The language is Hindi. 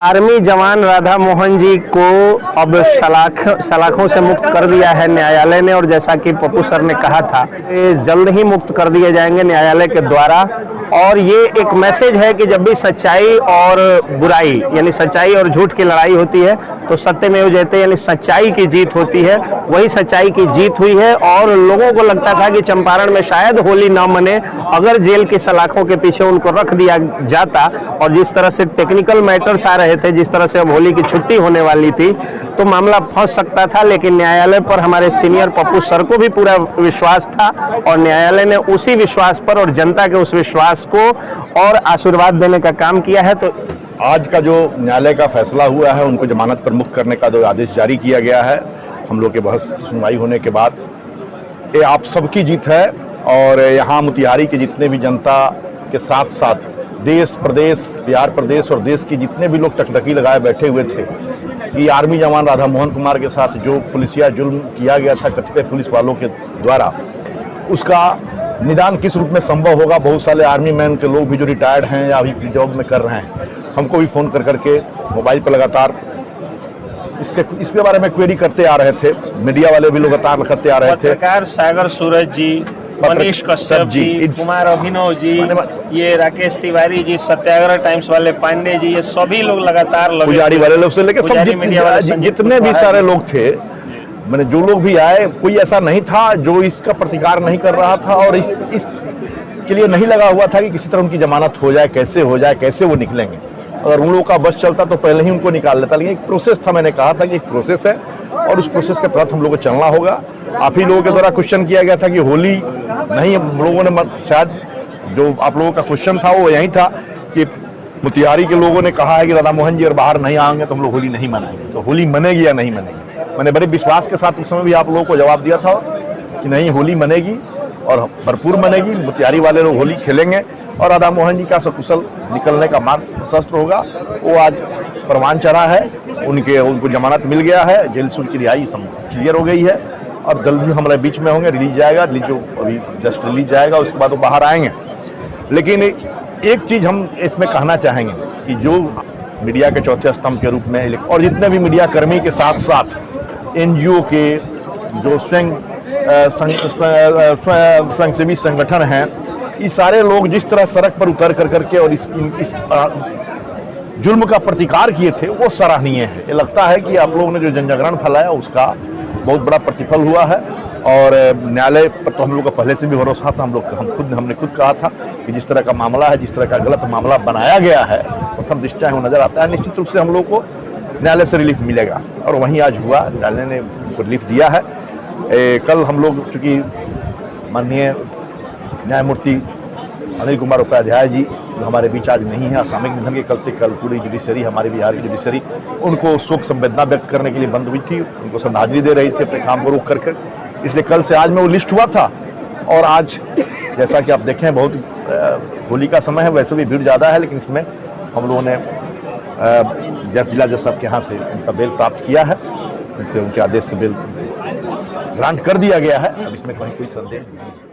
आर्मी जवान राधा मोहन जी को अब सलाखों से मुक्त कर दिया है न्यायालय ने। और जैसा कि पप्पू सर ने कहा था, ये जल्द ही मुक्त कर दिए जाएंगे न्यायालय के द्वारा। और ये एक मैसेज है कि जब भी सच्चाई और बुराई यानी सच्चाई और झूठ की लड़ाई होती है तो सत्यमेव जयते यानी सच्चाई की जीत होती है। वही सच्चाई की जीत हुई है। और लोगों को लगता था कि चंपारण में शायद होली न मने अगर जेल की सलाखों के पीछे उनको रख दिया जाता। और जिस तरह से टेक्निकल मैटर्स आ रहे थे, जिस तरह से अब होली की छुट्टी होने वाली थी, तो मामला फंस सकता था। लेकिन न्यायालय पर हमारे सीनियर पप्पू सर को भी पूरा विश्वास था और न्यायालय ने उसी विश्वास पर और जनता के उस विश्वास को और आशीर्वाद देने का काम किया है। तो आज का जो न्यायालय का फैसला हुआ है, उनको जमानत पर मुक्त करने का जो आदेश जारी किया गया है, हम लोग के बहस सुनवाई होने के बाद, ये आप सबकी जीत है। और यहाँ मोतिहारी के जितने भी जनता के साथ साथ देश प्रदेश, बिहार प्रदेश और देश के जितने भी लोग टकटकी लगाए बैठे हुए थे कि आर्मी जवान राधा मोहन कुमार के साथ जो पुलिसिया जुल्म किया गया था कतिपय पुलिस वालों के द्वारा, उसका निदान किस रूप में संभव होगा। बहुत सारे आर्मी मैन के लोग भी जो रिटायर्ड हैं या अभी जॉब में कर रहे हैं, हमको भी फ़ोन कर करके मोबाइल पर लगातार इसके बारे में क्वेरी करते आ रहे थे। मीडिया वाले भी लगातार करते आ रहे थे। पत्रकार सागर सूरज जी, मनीष कश्यप जी, कुमार अभिनव जी, ये राकेश तिवारी जी, सत्याग्रह टाइम्स वाले पांडे जी, ये सभी लोग लगातार पुजारी वाले लोग से लेकर सब जितने भी सारे लोग थे, मैंने जो लोग भी आए, कोई ऐसा नहीं था जो इसका प्रतिकार नहीं कर रहा था और इस के लिए नहीं लगा हुआ था कि किसी तरह उनकी जमानत हो जाए, कैसे वो निकलेंगे। अगर उन लोगों का बस चलता तो पहले ही उनको निकाल लेता। लेकिन एक प्रोसेस था, मैंने कहा था कि एक प्रोसेस है और उस प्रोसेस के तहत हम लोगों को चलना होगा। आप ही लोगों के द्वारा क्वेश्चन किया गया था कि होली नहीं, हम लोगों ने शायद जो आप लोगों का क्वेश्चन था वो यही था कि मोतिहारी के लोगों ने कहा है कि राधा मोहन जी अगर बाहर नहीं आएंगे तो हम लोग होली नहीं मनाएंगे। तो होली मनेगी या नहीं मनेगी? मैंने बड़े विश्वास के साथ उस समय भी आप लोगों को जवाब दिया था कि नहीं, होली मनेगी और भरपूर मनेगी। मोतिहारी वाले लोग होली खेलेंगे और राधा मोहन जी का सकुशल निकलने का मार्ग प्रशस्त होगा। वो आज प्रमाण चढ़ा है, उनको जमानत मिल गया है, जेल से उनकी रिहाई क्लियर हो गई है और जल्द ही हमारे बीच में होंगे। रिलीज जाएगा, जो अभी जस्ट रिलीज जाएगा उसके बाद वो बाहर आएंगे। लेकिन एक चीज़ हम इसमें कहना चाहेंगे कि जो मीडिया के चौथे स्तंभ के रूप में और जितने भी मीडिया कर्मी के साथ साथ NGO के जो स्वयंसेवी संगठन हैं, ये सारे लोग जिस तरह सड़क पर उतर करके और इस जुल्म का प्रतिकार किए थे, वो सराहनीय है। ये लगता है कि आप लोगों ने जो जनजागरण फैलाया उसका बहुत बड़ा प्रतिफल हुआ है। और न्यायालय पर तो हम लोग का पहले से भी भरोसा था। हमने खुद कहा था कि जिस तरह का मामला है, जिस तरह का गलत मामला बनाया गया है, प्रथम दृष्टया वो नजर आता है। निश्चित रूप से हम लोग को न्यायालय से रिलीफ मिलेगा और वहीं आज हुआ, न्यायालय ने उनको रिलीफ दिया है। कल हम लोग चूँकि माननीय न्यायमूर्ति अनिल कुमार उपाध्याय जी जो हमारे बीच आज नहीं है, असामयिक निधन के चलते कल पूरी जुडिशरी, हमारी बिहार की जुडिशरी, उनको शोक संवेदना व्यक्त करने के लिए बंद हुई थी, उनको श्रद्धांजलि दे रही थी अपने काम को रोक करके। इसलिए कल से आज में वो लिस्ट हुआ था और आज जैसा कि आप देखें बहुत होली का समय है, वैसे भी भीड़ ज़्यादा है, लेकिन इसमें हम लोगों ने जिला जज साहब के यहाँ से उनका बेल प्राप्त किया है। उनके आदेश से बेल ग्रांट कर दिया गया है। अब इसमें कोई संदेह नहीं है।